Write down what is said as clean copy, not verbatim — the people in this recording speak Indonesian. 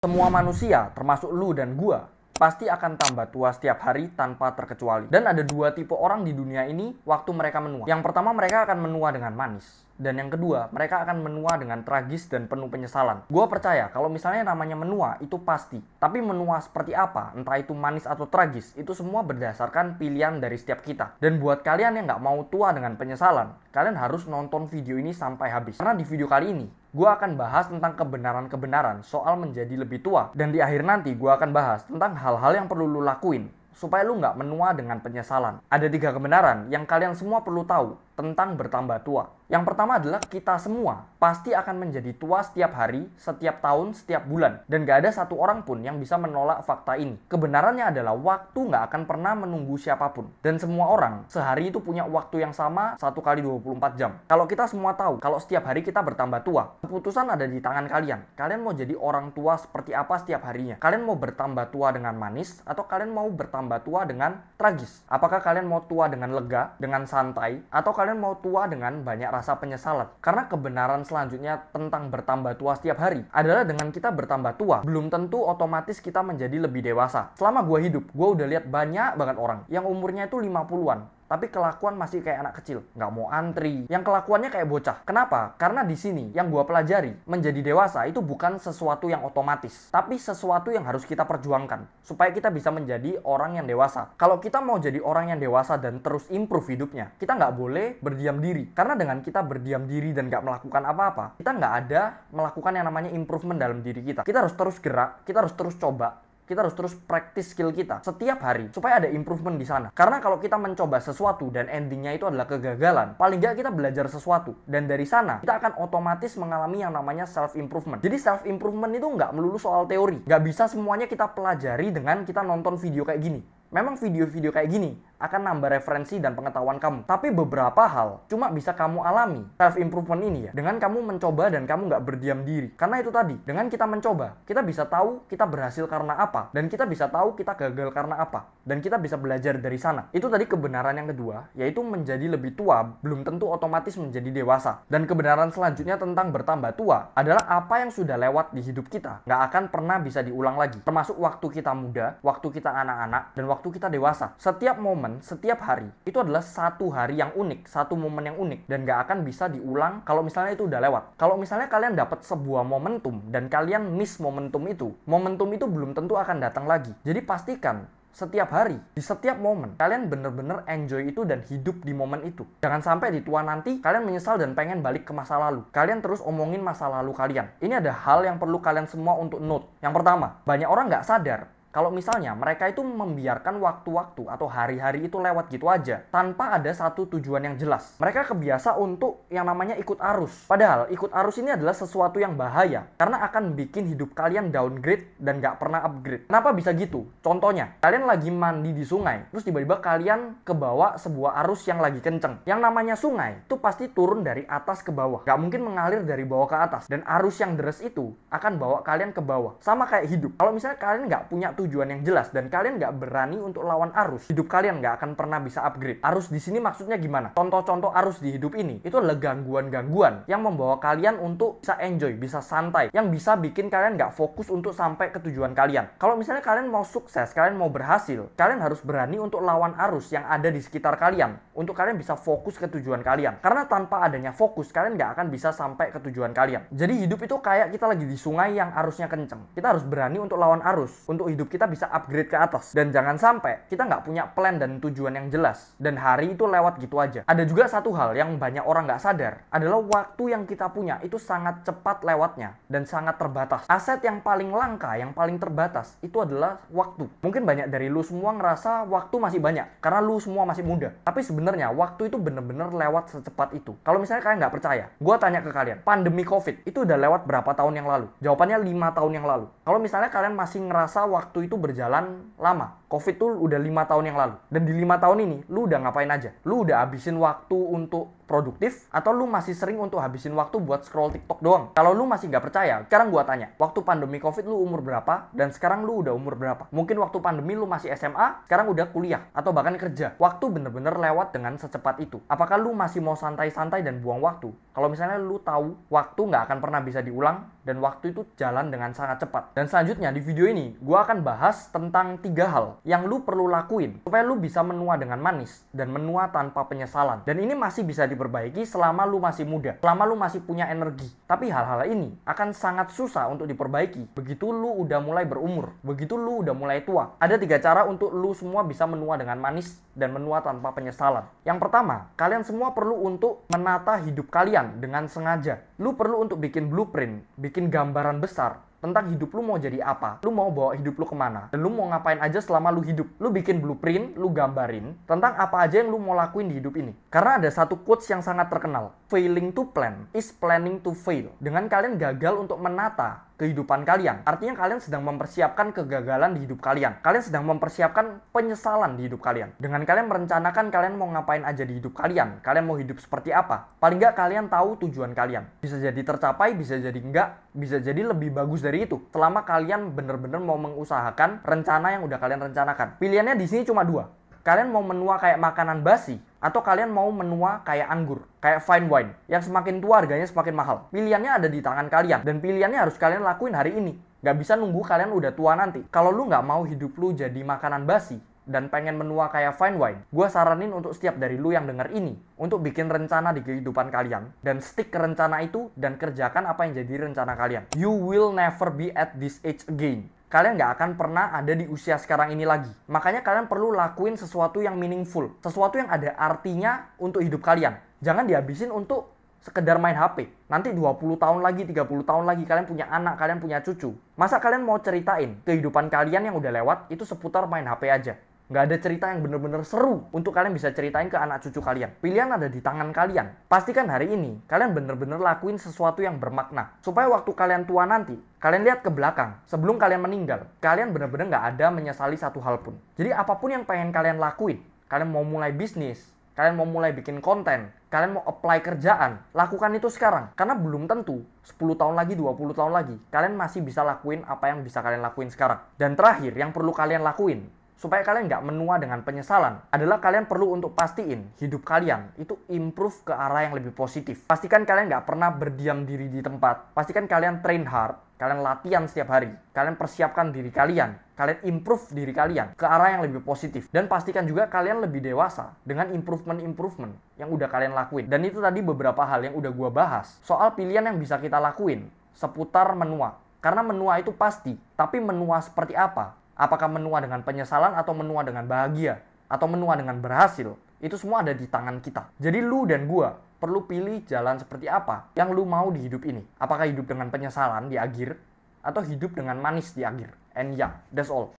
Semua manusia, termasuk lu dan gua, pasti akan tambah tua setiap hari tanpa terkecuali. Dan ada dua tipe orang di dunia ini waktu mereka menua. Yang pertama, mereka akan menua dengan manis. Dan yang kedua, mereka akan menua dengan tragis dan penuh penyesalan. Gua percaya kalau misalnya namanya menua itu pasti. Tapi menua seperti apa, entah itu manis atau tragis, itu semua berdasarkan pilihan dari setiap kita. Dan buat kalian yang nggak mau tua dengan penyesalan, kalian harus nonton video ini sampai habis. Karena di video kali ini, gue akan bahas tentang kebenaran-kebenaran soal menjadi lebih tua. Dan di akhir nanti gue akan bahas tentang hal-hal yang perlu lu lakuin supaya lu nggak menua dengan penyesalan. Ada 3 kebenaran yang kalian semua perlu tahu tentang bertambah tua. Yang pertama adalah kita semua pasti akan menjadi tua setiap hari, setiap tahun, setiap bulan. Dan gak ada satu orang pun yang bisa menolak fakta ini. Kebenarannya adalah waktu gak akan pernah menunggu siapapun. Dan semua orang sehari itu punya waktu yang sama 1 kali 24 jam. Kalau kita semua tahu kalau setiap hari kita bertambah tua, keputusan ada di tangan kalian. Kalian mau jadi orang tua seperti apa setiap harinya? Kalian mau bertambah tua dengan manis atau kalian mau bertambah tua dengan tragis? Apakah kalian mau tua dengan lega, dengan santai, atau kalian mau tua dengan banyak rasa penyesalan? Karena kebenaran selanjutnya tentang bertambah tua setiap hari adalah dengan kita bertambah tua, belum tentu otomatis kita menjadi lebih dewasa. Selama gue hidup, gue udah lihat banyak banget orang yang umurnya itu 50-an. Tapi kelakuan masih kayak anak kecil, nggak mau antri, yang kelakuannya kayak bocah. Kenapa? Karena di sini yang gua pelajari, menjadi dewasa itu bukan sesuatu yang otomatis, tapi sesuatu yang harus kita perjuangkan supaya kita bisa menjadi orang yang dewasa. Kalau kita mau jadi orang yang dewasa dan terus improve hidupnya, kita nggak boleh berdiam diri. Karena dengan kita berdiam diri dan nggak melakukan apa-apa, kita nggak ada melakukan yang namanya improvement dalam diri kita. Kita harus terus gerak, kita harus terus coba. Kita harus terus praktis skill kita setiap hari supaya ada improvement di sana. Karena kalau kita mencoba sesuatu dan endingnya itu adalah kegagalan, paling nggak kita belajar sesuatu. Dan dari sana, kita akan otomatis mengalami yang namanya self-improvement. Jadi self-improvement itu nggak melulu soal teori. Nggak bisa semuanya kita pelajari dengan kita nonton video kayak gini. Memang video-video kayak gini akan nambah referensi dan pengetahuan kamu. Tapi beberapa hal cuma bisa kamu alami self-improvement ini ya dengan kamu mencoba dan kamu nggak berdiam diri. Karena itu tadi, dengan kita mencoba, kita bisa tahu kita berhasil karena apa. Dan kita bisa tahu kita gagal karena apa. Dan kita bisa belajar dari sana. Itu tadi kebenaran yang kedua, yaitu menjadi lebih tua belum tentu otomatis menjadi dewasa. Dan kebenaran selanjutnya tentang bertambah tua adalah apa yang sudah lewat di hidup kita nggak akan pernah bisa diulang lagi. Termasuk waktu kita muda, waktu kita anak-anak, dan waktu kita dewasa. Setiap momen, setiap hari itu adalah satu hari yang unik, satu momen yang unik, dan gak akan bisa diulang kalau misalnya itu udah lewat. Kalau misalnya kalian dapat sebuah momentum dan kalian miss momentum itu belum tentu akan datang lagi. Jadi pastikan setiap hari, di setiap momen, kalian bener-bener enjoy itu dan hidup di momen itu. Jangan sampai di tua nanti, kalian menyesal dan pengen balik ke masa lalu. Kalian terus omongin masa lalu kalian. Ini ada hal yang perlu kalian semua untuk note. Yang pertama, banyak orang nggak sadar kalau misalnya mereka itu membiarkan waktu-waktu atau hari-hari itu lewat gitu aja tanpa ada satu tujuan yang jelas. Mereka kebiasa untuk yang namanya ikut arus. Padahal ikut arus ini adalah sesuatu yang bahaya karena akan bikin hidup kalian downgrade dan gak pernah upgrade. Kenapa bisa gitu? Contohnya, kalian lagi mandi di sungai, terus tiba-tiba kalian kebawa sebuah arus yang lagi kenceng. Yang namanya sungai itu pasti turun dari atas ke bawah. Gak mungkin mengalir dari bawah ke atas. Dan arus yang deras itu akan bawa kalian ke bawah. Sama kayak hidup. Kalau misalnya kalian gak punya tujuan yang jelas dan kalian nggak berani untuk lawan arus, hidup kalian nggak akan pernah bisa upgrade. Arus di sini maksudnya gimana? Contoh-contoh arus di hidup ini itu adalah gangguan-gangguan yang membawa kalian untuk bisa enjoy, bisa santai, yang bisa bikin kalian nggak fokus untuk sampai ke tujuan kalian. Kalau misalnya kalian mau sukses, kalian mau berhasil, kalian harus berani untuk lawan arus yang ada di sekitar kalian untuk kalian bisa fokus ke tujuan kalian. Karena tanpa adanya fokus, kalian nggak akan bisa sampai ke tujuan kalian. Jadi hidup itu kayak kita lagi di sungai yang arusnya kenceng. Kita harus berani untuk lawan arus untuk hidup kita bisa upgrade ke atas. Dan jangan sampai kita nggak punya plan dan tujuan yang jelas dan hari itu lewat gitu aja. Ada juga satu hal yang banyak orang nggak sadar adalah waktu yang kita punya itu sangat cepat lewatnya dan sangat terbatas. Aset yang paling langka, yang paling terbatas itu adalah waktu. Mungkin banyak dari lu semua ngerasa waktu masih banyak karena lu semua masih muda. Tapi sebenarnya waktu itu bener-bener lewat secepat itu. Kalau misalnya kalian nggak percaya, gue tanya ke kalian, pandemi COVID itu udah lewat berapa tahun yang lalu? Jawabannya 5 tahun yang lalu. Kalau misalnya kalian masih ngerasa waktu itu berjalan lama, COVID tuh udah 5 tahun yang lalu. Dan di 5 tahun ini, lu udah ngapain aja? Lu udah habisin waktu untuk produktif, atau lu masih sering untuk habisin waktu buat scroll TikTok doang? Kalau lu masih nggak percaya, sekarang gua tanya, waktu pandemi COVID lu umur berapa, dan sekarang lu udah umur berapa? Mungkin waktu pandemi lu masih SMA, sekarang udah kuliah, atau bahkan kerja. Waktu bener-bener lewat dengan secepat itu. Apakah lu masih mau santai-santai dan buang waktu? Kalau misalnya lu tahu, waktu nggak akan pernah bisa diulang, dan waktu itu jalan dengan sangat cepat. Dan selanjutnya di video ini, gua akan bahas tentang 3 hal yang lu perlu lakuin supaya lu bisa menua dengan manis, dan menua tanpa penyesalan. Dan ini masih bisa diperbaiki selama lu masih muda, selama lu masih punya energi. Tapi hal-hal ini akan sangat susah untuk diperbaiki begitu lu udah mulai berumur, begitu lu udah mulai tua. Ada 3 cara untuk lu semua bisa menua dengan manis dan menua tanpa penyesalan. Yang pertama, kalian semua perlu untuk menata hidup kalian dengan sengaja. Lu perlu untuk bikin blueprint, bikin gambaran besar tentang hidup lu mau jadi apa, lu mau bawa hidup lu kemana, dan lu mau ngapain aja selama lu hidup. Lu bikin blueprint, lu gambarin tentang apa aja yang lu mau lakuin di hidup ini. Karena ada satu quotes yang sangat terkenal, failing to plan is planning to fail. Dengan kalian gagal untuk menata kehidupan kalian, artinya kalian sedang mempersiapkan kegagalan di hidup kalian. Kalian sedang mempersiapkan penyesalan di hidup kalian. Dengan kalian merencanakan kalian mau ngapain aja di hidup kalian, kalian mau hidup seperti apa, paling nggak kalian tahu tujuan kalian. Bisa jadi tercapai, bisa jadi enggak, bisa jadi lebih bagus dari itu. Selama kalian bener-bener mau mengusahakan rencana yang udah kalian rencanakan. Pilihannya di sini cuma 2. Kalian mau menua kayak makanan basi, atau kalian mau menua kayak anggur, kayak fine wine, yang semakin tua harganya semakin mahal. Pilihannya ada di tangan kalian, dan pilihannya harus kalian lakuin hari ini. Gak bisa nunggu kalian udah tua nanti. Kalau lu gak mau hidup lu jadi makanan basi, dan pengen menua kayak fine wine, gue saranin untuk setiap dari lu yang denger ini, untuk bikin rencana di kehidupan kalian, dan stick ke rencana itu, dan kerjakan apa yang jadi rencana kalian. You will never be at this age again. Kalian nggak akan pernah ada di usia sekarang ini lagi. Makanya kalian perlu lakuin sesuatu yang meaningful, sesuatu yang ada artinya untuk hidup kalian. Jangan dihabisin untuk sekedar main HP. Nanti 20 tahun lagi, 30 tahun lagi kalian punya anak, kalian punya cucu. Masa kalian mau ceritain kehidupan kalian yang udah lewat itu seputar main HP aja? Nggak ada cerita yang bener-bener seru untuk kalian bisa ceritain ke anak cucu kalian. Pilihan ada di tangan kalian. Pastikan hari ini kalian bener-bener lakuin sesuatu yang bermakna, supaya waktu kalian tua nanti, kalian lihat ke belakang sebelum kalian meninggal, kalian bener-bener nggak ada menyesali satu hal pun. Jadi apapun yang pengen kalian lakuin, kalian mau mulai bisnis, kalian mau mulai bikin konten, kalian mau apply kerjaan, lakukan itu sekarang. Karena belum tentu 10 tahun lagi, 20 tahun lagi, kalian masih bisa lakuin apa yang bisa kalian lakuin sekarang. Dan terakhir, yang perlu kalian lakuin supaya kalian nggak menua dengan penyesalan adalah kalian perlu untuk pastiin hidup kalian itu improve ke arah yang lebih positif. Pastikan kalian nggak pernah berdiam diri di tempat. Pastikan kalian train hard, kalian latihan setiap hari, kalian persiapkan diri kalian, kalian improve diri kalian ke arah yang lebih positif. Dan pastikan juga kalian lebih dewasa dengan improvement yang udah kalian lakuin. Dan itu tadi beberapa hal yang udah gua bahas soal pilihan yang bisa kita lakuin seputar menua. Karena menua itu pasti, tapi menua seperti apa? Apakah menua dengan penyesalan, atau menua dengan bahagia, atau menua dengan berhasil? Itu semua ada di tangan kita. Jadi lu dan gua perlu pilih jalan seperti apa yang lu mau di hidup ini. Apakah hidup dengan penyesalan di akhir, atau hidup dengan manis di akhir? And yeah, that's all.